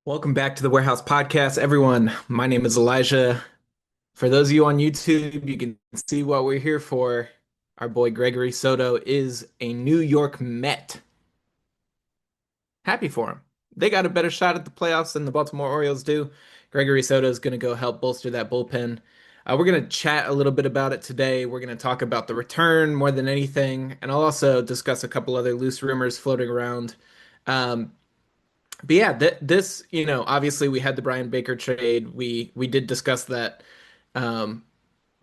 Welcome back to the Warehouse Podcast, everyone. My name is Elijah. For those of you on YouTube, you can see what we're here for. Our boy Gregory Soto is a New York Met. Happy for him. They got a better shot at the playoffs than the Baltimore Orioles do. Gregory Soto is going to go help bolster that bullpen. We're going to chat a little bit about it today. We're going to talk about the return more than anything, and I'll also discuss a couple other loose rumors floating around. Um, but yeah, this, obviously we had the Brian Baker trade. We did discuss that. Um,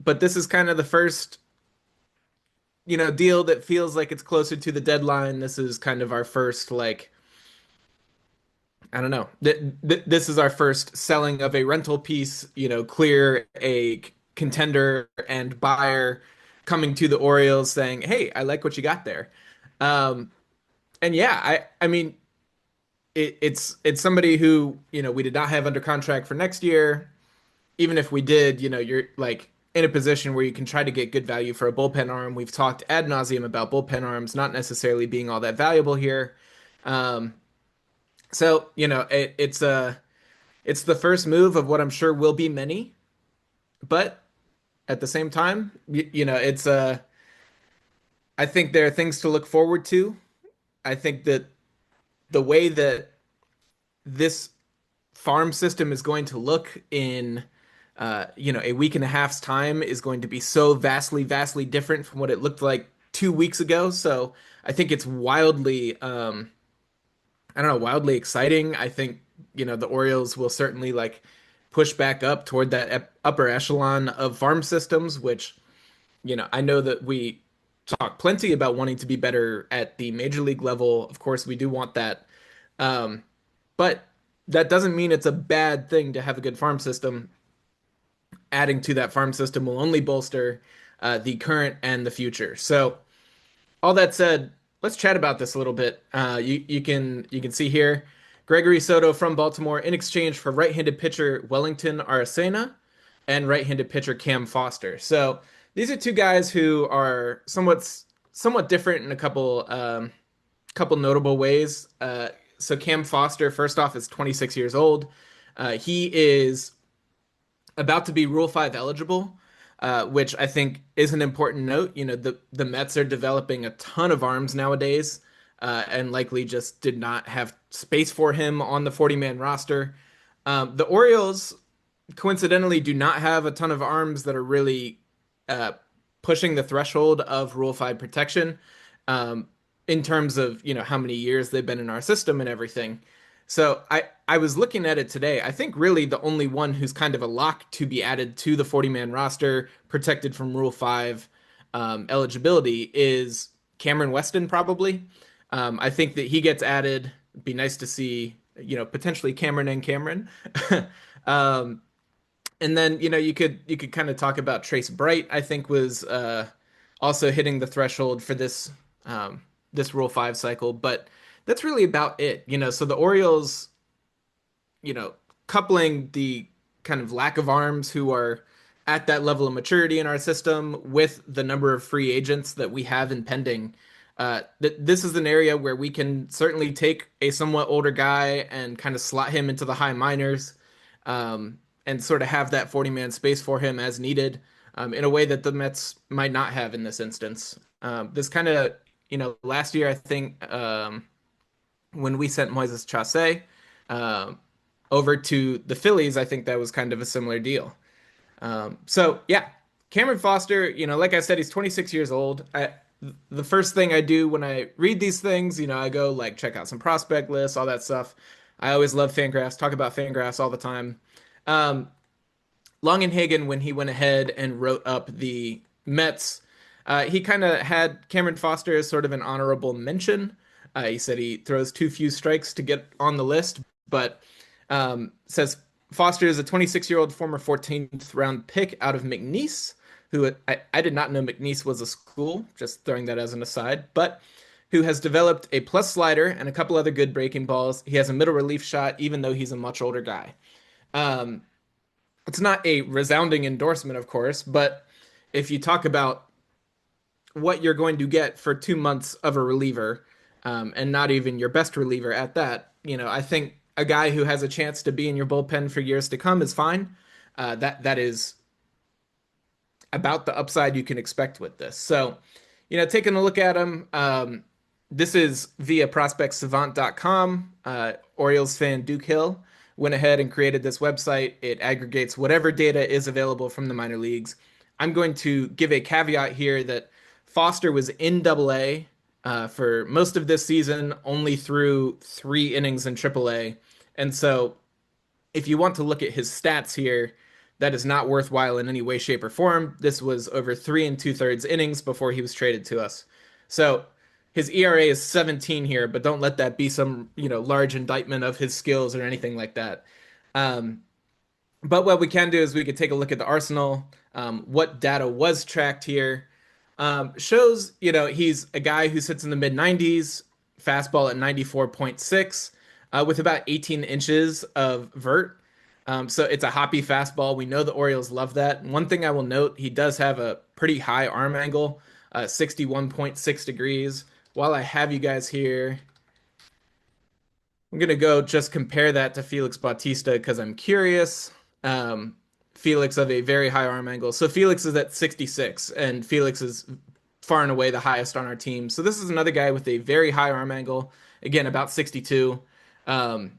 but this is kind of the first, deal that feels like it's closer to the deadline. This is kind of our first, like, I don't know. This is our first selling of a rental piece, clear a contender and buyer coming to the Orioles saying, "Hey, I like what you got there." Um, and yeah, I mean, it's somebody who, we did not have under contract for next year. Even if we did, you're like in a position where you can try to get good value for a bullpen arm. We've talked ad nauseum about bullpen arms not necessarily being all that valuable here. Um, so it's the first move of what I'm sure will be many, but at the same time, it's I think there are things to look forward to. I think that the way that this farm system is going to look in a week and a half's time is going to be so vastly different from what it looked like 2 weeks ago. So I think it's wildly, I don't know, wildly exciting. I think, the Orioles will certainly like push back up toward that upper echelon of farm systems, which, I know that we talk plenty about wanting to be better at the major league level. Of course, we do want that. Um, but that doesn't mean it's a bad thing to have a good farm system. Adding to that farm system will only bolster the current and the future. So, all that said, let's chat about this a little bit. You can see here, Gregory Soto from Baltimore in exchange for right-handed pitcher Wellington Aracena and right-handed pitcher Cam Foster. So these are two guys who are somewhat different in a couple notable ways. So Cam Foster, first off, is 26 years old. He is about to be Rule 5 eligible, which I think is an important note. The Mets are developing a ton of arms nowadays, and likely just did not have space for him on the 40-man roster. The Orioles coincidentally do not have a ton of arms that are really uh, pushing the threshold of Rule 5 protection, um, in terms of, how many years they've been in our system and everything. So I was looking at it today. I think really the only one who's kind of a lock to be added to the 40-man roster, protected from Rule 5 eligibility, is Cameron Weston, probably. I think that he gets added. It'd be nice to see, potentially Cameron and Cameron. um, and then, you could kind of talk about Trace Bright, I think was also hitting the threshold for this Rule 5 cycle, but that's really about it. So the Orioles, coupling the kind of lack of arms who are at that level of maturity in our system with the number of free agents that we have impending, this is an area where we can certainly take a somewhat older guy and kind of slot him into the high minors, and sort of have that 40-man space for him as needed, in a way that the Mets might not have in this instance. This kind of, last year, I think, when we sent Moises Chaussee um, over to the Phillies, I think that was kind of a similar deal. So yeah, Cameron Foster, like I said, he's 26 years old. The first thing I do when I read these things, I go like check out some prospect lists, all that stuff. I always love Fangraphs, talk about Fangraphs all the time. Um, Longenhagen, when he went ahead and wrote up the Mets, he kind of had Cameron Foster as sort of an honorable mention. He said he throws too few strikes to get on the list, but says Foster is a 26-year-old former 14th round pick out of McNeese, who I did not know McNeese was a school, just throwing that as an aside, but who has developed a plus slider and a couple other good breaking balls. He has a middle relief shot, even though he's a much older guy. Um, it's not a resounding endorsement, of course, but if you talk about what you're going to get for 2 months of a reliever, and not even your best reliever at that, I think a guy who has a chance to be in your bullpen for years to come is fine. That is about the upside you can expect with this. So, taking a look at him, this is via prospectsavant.com. Orioles fan Duke Hill went ahead and created this website. It aggregates whatever data is available from the minor leagues. I'm going to give a caveat here that Foster was in AA for most of this season, only through 3 innings in AAA. And so if you want to look at his stats here, that is not worthwhile in any way, shape, or form. This was over 3 2/3 innings before he was traded to us. So his ERA is 17 here, but don't let that be some, large indictment of his skills or anything like that. Um, but what we can do is we could take a look at the Arsenal. What data was tracked here shows, he's a guy who sits in the mid 90s, fastball at 94.6, with about 18 inches of vert. So it's a hoppy fastball. We know the Orioles love that. One thing I will note, he does have a pretty high arm angle, 61.6 degrees. While I have you guys here, I'm gonna go just compare that to Felix Bautista because I'm curious. Um, Felix of a very high arm angle. So Felix is at 66, and Felix is far and away the highest on our team. So this is another guy with a very high arm angle. Again, about 62. Um,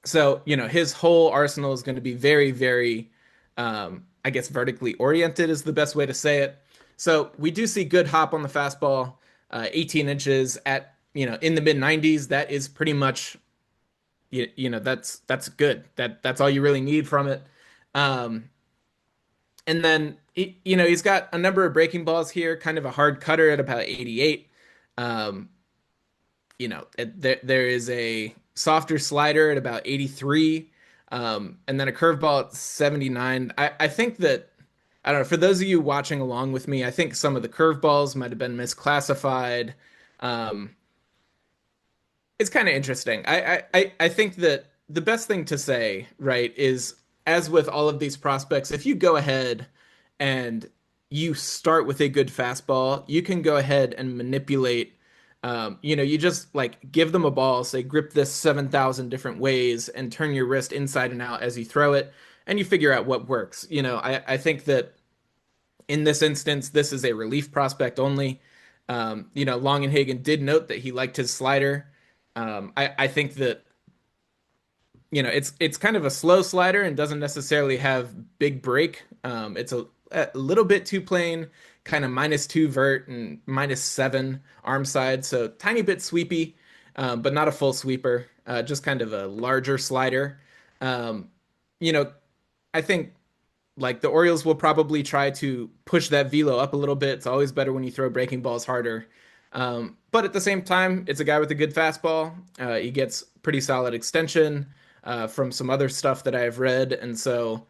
so, his whole arsenal is going to be very, very, I guess, vertically oriented is the best way to say it. So we do see good hop on the fastball, 18 inches at, in the mid 90s. That is pretty much, that's good. That's all you really need from it. Um, and then, he's got a number of breaking balls here, kind of a hard cutter at about 88. Um, there is a softer slider at about 83, and then a curveball at 79. I think that, I don't know, for those of you watching along with me, I think some of the curveballs might have been misclassified. Um, it's kind of interesting. I think that the best thing to say, right, is as with all of these prospects, if you go ahead and you start with a good fastball, you can go ahead and manipulate. You just like give them a ball, say grip this 7,000 different ways, and turn your wrist inside and out as you throw it, and you figure out what works. I think that in this instance, this is a relief prospect only. Longenhagen did note that he liked his slider. I think that it's kind of a slow slider and doesn't necessarily have big break. It's a little bit too plain, kind of -2 vert and -7 arm side, so tiny bit sweepy, but not a full sweeper. Just kind of a larger slider. Um, you know, I think like the Orioles will probably try to push that velo up a little bit. It's always better when you throw breaking balls harder. But at the same time, it's a guy with a good fastball. He gets pretty solid extension from some other stuff that I have read, and so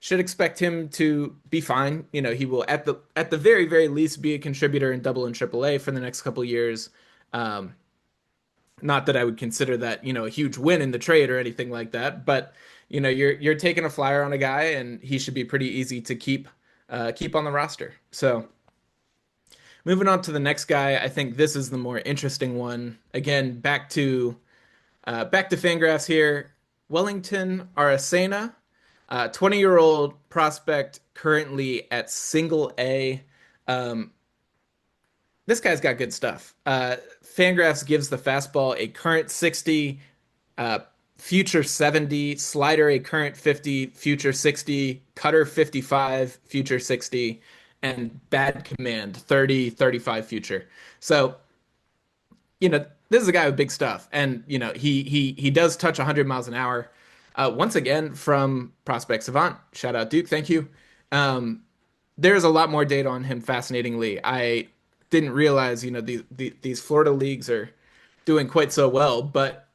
should expect him to be fine. He will at the very very least be a contributor in Double and Triple A for the next couple years. Um, Not that I would consider that, a huge win in the trade or anything like that, but you're taking a flyer on a guy and he should be pretty easy to keep on the roster. So moving on to the next guy, I think this is the more interesting one. Again, back to Fangraphs here. Wellington Aracena, 20-year-old prospect currently at single A. Um, this guy's got good stuff. Fangraphs gives the fastball a current 60, uh, future 70, slider a current 50, future 60, cutter 55, future 60, and bad command 30, 35 future. So, this is a guy with big stuff, and he does touch 100 miles an hour. Once again, from Prospect Savant, shout out Duke, thank you. Um, there's a lot more data on him. Fascinatingly, I didn't realize these Florida leagues are doing quite so well, but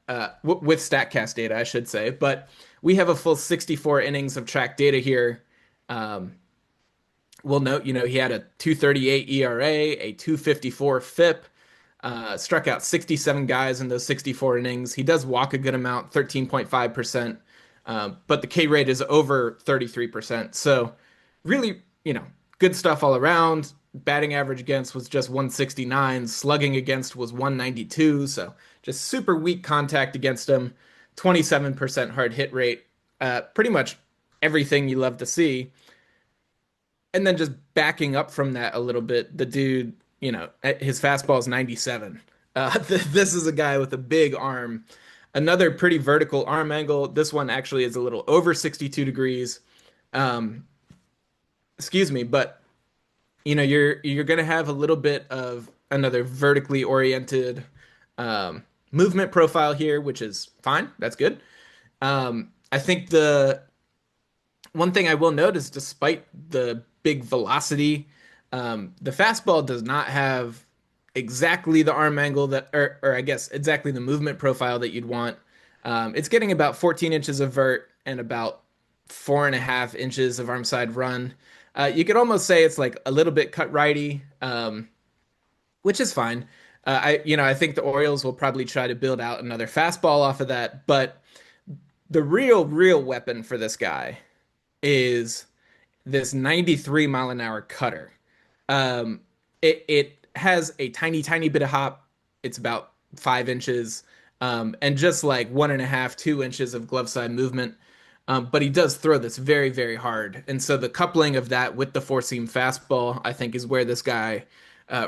with Statcast data, I should say. But we have a full 64 innings of track data here. Um, we'll note, he had a 238 ERA, a 254 FIP, struck out 67 guys in those 64 innings. He does walk a good amount, 13.5%, but the K rate is over 33%. So really, good stuff all around. Batting average against was just 169. Slugging against was 192. So just super weak contact against him. 27% hard hit rate, pretty much everything you love to see. And then just backing up from that a little bit, the dude, his fastball is 97. This is a guy with a big arm. Another pretty vertical arm angle. This one actually is a little over 62 degrees. Um, excuse me, but you're gonna have a little bit of another vertically oriented movement profile here, which is fine. That's good. I think the one thing I will note is despite the big velocity, the fastball does not have exactly the arm angle or I guess exactly the movement profile that you'd want. It's getting about 14 inches of vert and about 4.5 inches of arm side run. You could almost say it's like a little bit cut righty, which is fine. I think the Orioles will probably try to build out another fastball off of that, but the real weapon for this guy is this 93 mile an hour cutter. It has a tiny bit of hop. It's about 5 inches, and just like 1.5, 2 inches of glove side movement. But he does throw this very hard, and so the coupling of that with the four seam fastball, I think, is where this guy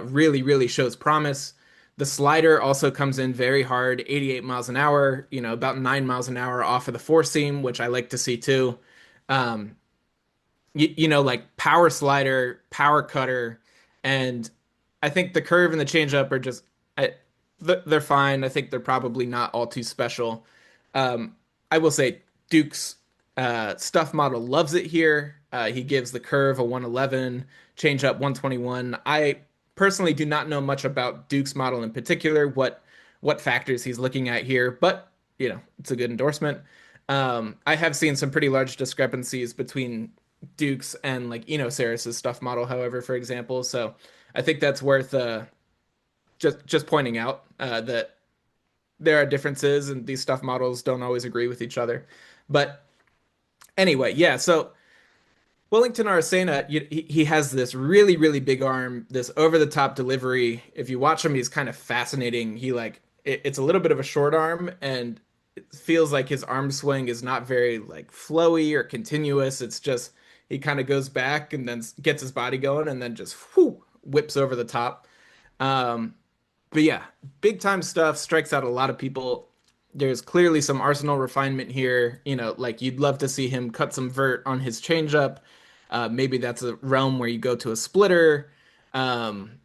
really shows promise. The slider also comes in very hard, 88 miles an hour. About 9 miles an hour off of the four seam, which I like to see too. Um, like power slider, power cutter, and I think the curve and the changeup are just they're fine. I think they're probably not all too special. I will say Duke's stuff model loves it here. He gives the curve a 111, changeup 121. I personally do not know much about Duke's model in particular, what factors he's looking at here, but it's a good endorsement. I have seen some pretty large discrepancies between Duke's and like Saris's stuff model, however, for example. So I think that's worth just pointing out that there are differences and these stuff models don't always agree with each other. But anyway, yeah, so Wellington Arcena, he has this really big arm, this over the top delivery. If you watch him, he's kind of fascinating. It's a little bit of a short arm, and it feels like his arm swing is not very like flowy or continuous. It's just he kind of goes back and then gets his body going, and then just whips over the top. Um, but yeah, big time stuff, strikes out a lot of people. There's clearly some arsenal refinement here. Like you'd love to see him cut some vert on his changeup. Maybe that's a realm where you go to a splitter. Um,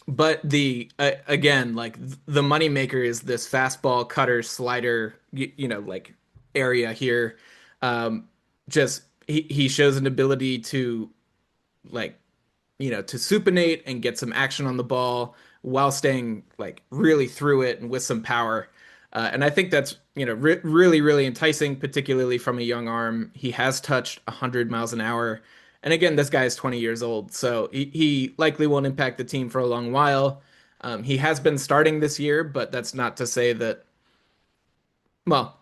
but the again, like the moneymaker is this fastball, cutter, slider, like area here. Just he shows an ability to like to supinate and get some action on the ball while staying like really through it and with some power. And I think that's, really enticing, particularly from a young arm. He has touched 100 miles an hour. And again, this guy is 20 years old, so he likely won't impact the team for a long while. He has been starting this year, but that's not to say that, well,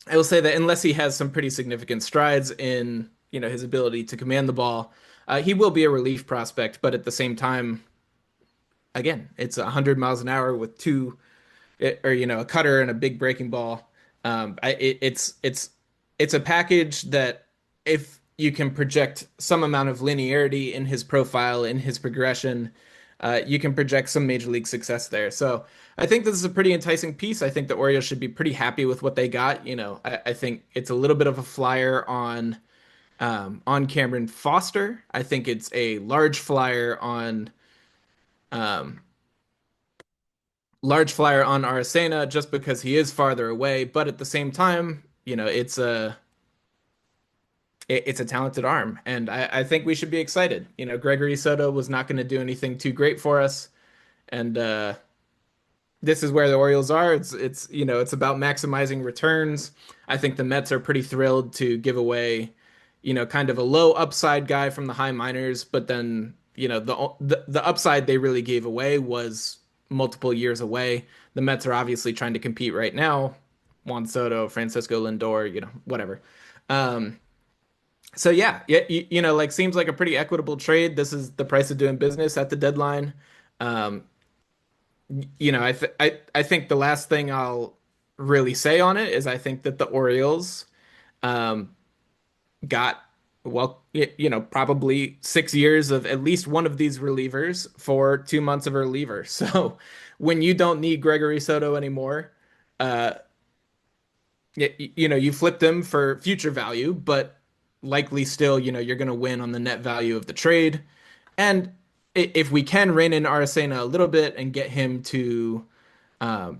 I will say that unless he has some pretty significant strides in, his ability to command the ball, he will be a relief prospect. But at the same time, again, it's 100 miles an hour with a cutter and a big breaking ball. It's a package that if you can project some amount of linearity in his profile, in his progression, you can project some major league success there. So I think this is a pretty enticing piece. I think the Orioles should be pretty happy with what they got. I think it's a little bit of a flyer on Cameron Foster. I think it's a um, large flyer on Aracena just because he is farther away, but at the same time, it's a talented arm, and I think we should be excited. Gregory Soto was not going to do anything too great for us, and this is where the Orioles are. It's about maximizing returns. I think the Mets are pretty thrilled to give away, kind of a low upside guy from the high minors, but then, the upside they really gave away was multiple years away. The Mets are obviously trying to compete right now. Juan Soto, Francisco Lindor, whatever. Um, so yeah, like seems like a pretty equitable trade. This is the price of doing business at the deadline. Um, I think the last thing really say on it is I think that the Orioles um, got, well, probably 6 years of at least one of these relievers for 2 months of a reliever. So when you don't need Gregory Soto anymore, uh, you flipped him for future value, but likely still, you're going to win on the net value of the trade. And if we can rein in Aracena a little bit and get him to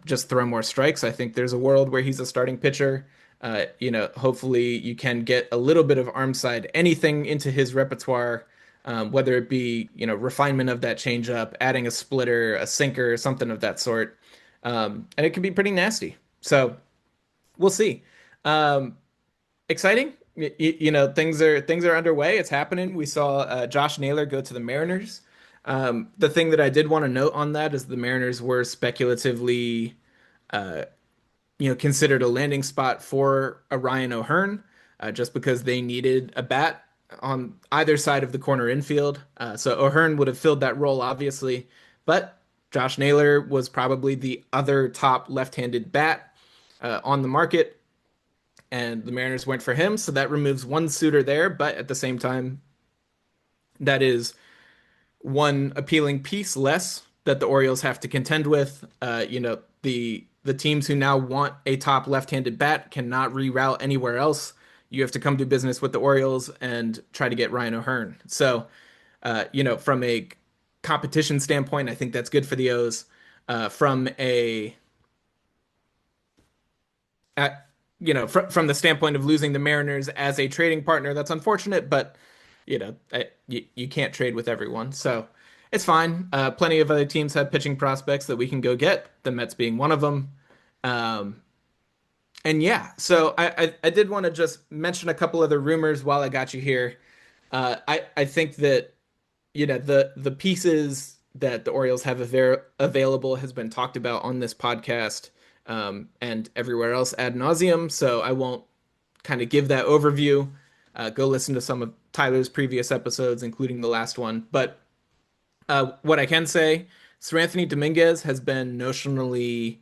just throw more strikes, I think there's a world where he's a starting pitcher. Hopefully you can get a little bit of arm side, anything into his repertoire, whether it be, refinement of that changeup, adding a splitter, a sinker, something of that sort. And it can be pretty nasty. So we'll see. Um, Exciting. Things are underway. It's happening. We saw Josh Naylor go to the Mariners. The thing that I did want to note on that is the Mariners were speculatively, considered a landing spot for a Ryan O'Hearn, just because they needed a bat on either side of the corner infield. So O'Hearn would have filled that role, obviously, but Josh Naylor was probably the other top left-handed bat on the market, and the Mariners went for him. So that removes one suitor there, but at the same time, that is one appealing piece less that the Orioles have to contend with. The teams who now want a top left-handed bat cannot reroute anywhere else. You have to come do business with the Orioles and try to get Ryan O'Hearn. So, from a competition standpoint, I think that's good for the O's. From a from the standpoint of losing the Mariners as a trading partner, that's unfortunate, but you can't trade with everyone, so it's fine. Plenty of other teams have pitching prospects that we can go get, the Mets being one of them. Um, and yeah, so I did want to just mention a couple other rumors while I got you here. I think that the pieces that the Orioles have available has been talked about on this podcast, and everywhere else ad nauseum. So I won't kind of give that overview. Go listen to some of Tyler's previous episodes, including the last one. But what I can say, Sir Anthony Dominguez has been notionally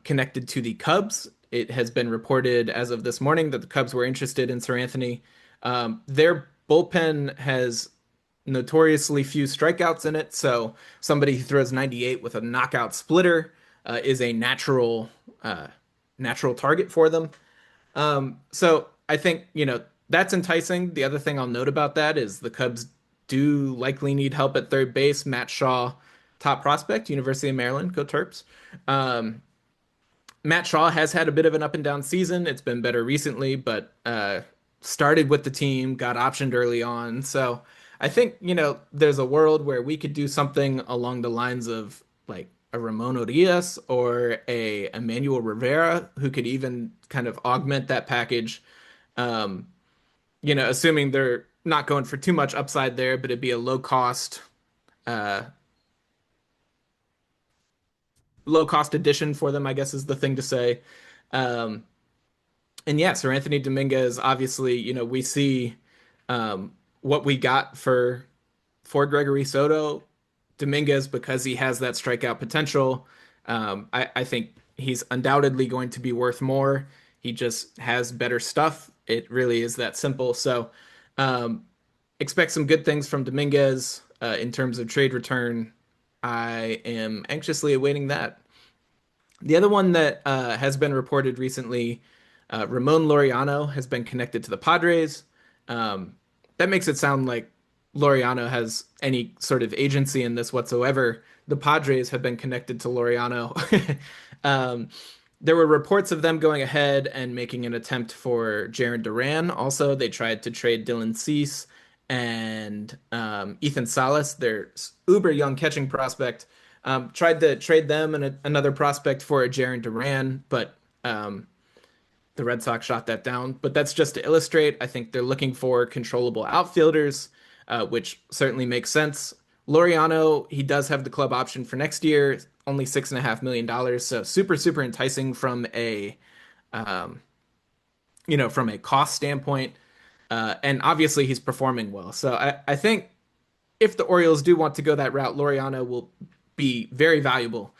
connected to the Cubs. It has been reported as of this morning that the Cubs were interested in Sir Anthony. Their bullpen has notoriously few strikeouts in it, so somebody who throws 98 with a knockout splitter is a natural target for them. So I think, that's enticing. The other thing I'll note about that is the Cubs do likely need help at third base. Matt Shaw, top prospect, University of Maryland, go Terps. Um, Matt Shaw has had a bit of an up and down season. It's been better recently, but started with the team, got optioned early on. So I think, there's a world where we could do something along the lines of like a Ramon Urias or a Emmanuel Rivera, who could even kind of augment that package. Um, Assuming they're not going for too much upside there, but it'd be a uh, low cost addition for them, I guess is the thing to say. Um, and yeah, Sir Anthony Dominguez, obviously, we see what we got for Gregory Soto. Dominguez, because he has that strikeout potential, I think he's undoubtedly going to be worth more. He just has better stuff. It really is that simple. So um, expect some good things from Dominguez in terms of trade return. I am anxiously awaiting that. The other one that has been reported recently, Ramon Laureano has been connected to the Padres. Um, that makes it sound like Laureano has any sort of agency in this whatsoever. The Padres have been connected to Laureano. um, there were reports of them going ahead and making an attempt for Jaron Duran. Also, they tried to trade Dylan Cease and Ethan Salas, their uber young catching prospect. Tried to trade them and another prospect for a Jaron Duran, but the Red Sox shot that down. But that's just to illustrate. I think they're looking for controllable outfielders, which certainly makes sense. Laureano, he does have the club option for next year, only $6.5 million. So super, super enticing um, from a cost standpoint. And obviously he's performing well. So I think if the Orioles do want to go that route, Laureano will be very valuable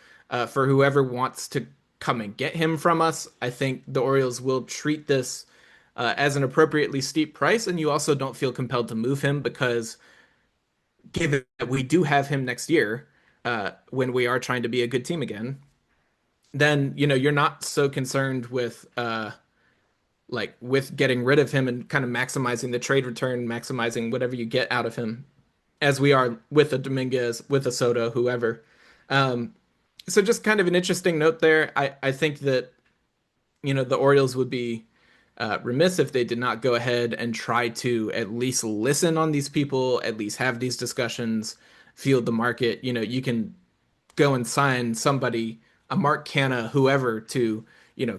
for whoever wants to come and get him from us. I think the Orioles will treat this as an appropriately steep price, and you also don't feel compelled to move him because given that we do have him next year, when we are trying to be a good team again, then you're not so concerned with with getting rid of him and kind of maximizing the trade return, maximizing whatever you get out of him, as we are with a Dominguez, with a Soto, whoever. Um, so just kind of an interesting note there. I think that the Orioles would be remiss if they did not go ahead and try to at least listen on these people, at least have these discussions, field the market. You can go and sign somebody, a Mark Canha, whoever, to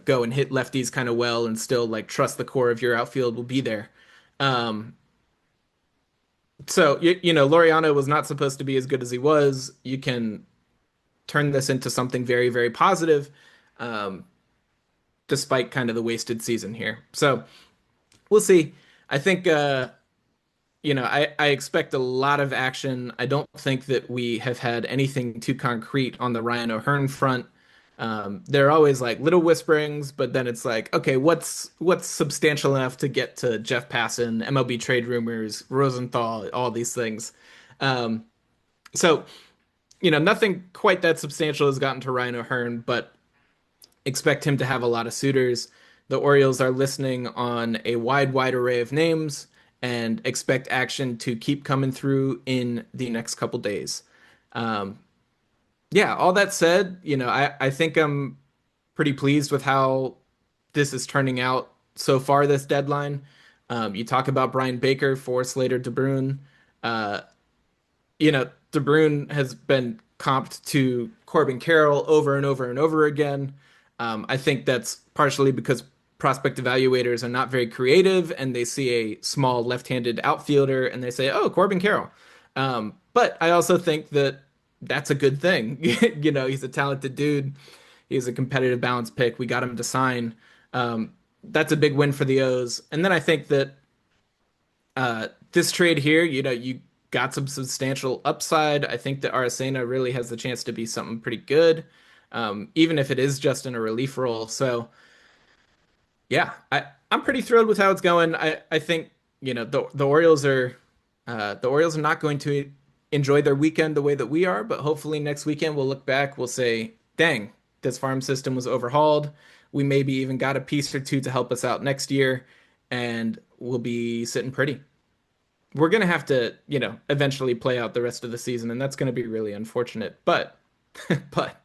go and hit lefties kind of well and still like trust the core of your outfield will be there. Um, so Laureano was not supposed to be as good as he was. You can turn this into something very, very positive, um, despite kind of the wasted season here. So we'll see. I think I expect a lot of action. I don't think that we have had anything too concrete on the Ryan O'Hearn front. There are always like little whisperings, but then it's like, okay, what's substantial enough to get to Jeff Passan, MLB trade rumors, Rosenthal, all these things. Um, so nothing quite that substantial has gotten to Ryan O'Hearn, but expect him to have a lot of suitors. The Orioles are listening on a wide array of names and expect action to keep coming through in the next couple days. Um, yeah, all that said, I think I'm pretty pleased with how this is turning out so far this deadline. You talk about Brian Baker for Slater DeBrune. Uh, DeBrune has been comped to Corbin Carroll over and over and over again. I think that's partially because prospect evaluators are not very creative and they see a small left-handed outfielder and they say, "Oh, Corbin Carroll." But I also think that that's a good thing. He's a talented dude. He's a competitive balance pick. We got him to sign. That's a big win for the O's. And then I think that this trade here, you got some substantial upside. I think that Aracena really has the chance to be something pretty good, even if it is just in a relief role. So yeah, I'm pretty thrilled with how it's going. I think the Orioles are not going to enjoy their weekend the way that we are, but hopefully next weekend we'll look back, we'll say, dang, this farm system was overhauled. We maybe even got a piece or two to help us out next year, and we'll be sitting pretty. We're gonna have to, eventually play out the rest of the season, and that's gonna be really unfortunate. But but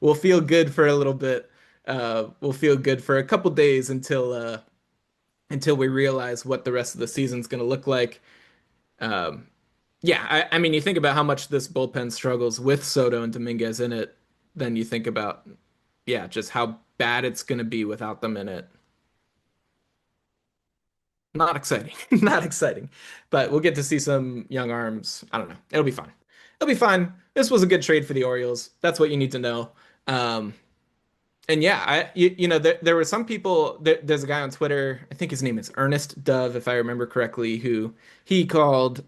we'll feel good for a little bit. We'll feel good for a couple days until we realize what the rest of the season's gonna look like. Um, yeah, I mean, you think about how much this bullpen struggles with Soto and Dominguez in it, then you think about, yeah, just how bad it's gonna be without them in it. Not exciting. Not exciting. But we'll get to see some young arms. I don't know. It'll be fun. It'll be fun. This was a good trade for the Orioles. That's what you need to know. Um, and yeah, there were some people. There's a guy on Twitter. I think his name is Ernest Dove, if I remember correctly, who he called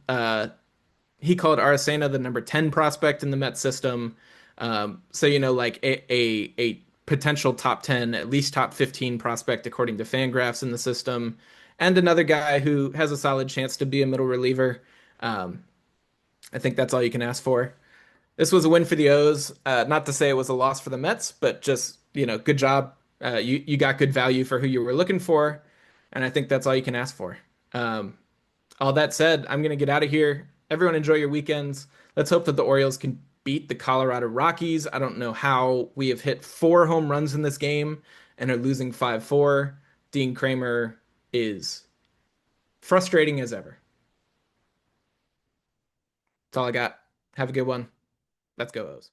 he called Aracena the number 10 prospect in the Met system. So like a potential top 10, at least top 15 prospect according to Fangraphs in the system, and another guy who has a solid chance to be a middle reliever. Um, I think that's all you can ask for. This was a win for the O's. Not to say it was a loss for the Mets, but just good job. You got good value for who you were looking for, and I think that's all you can ask for. Um, all that said, I'm going to get out of here. Everyone enjoy your weekends. Let's hope that the Orioles can beat the Colorado Rockies. I don't know how we have hit 4 home runs in this game and are losing 5-4. Dean Kramer is frustrating as ever. That's all I got. Have a good one. Let's go, O's.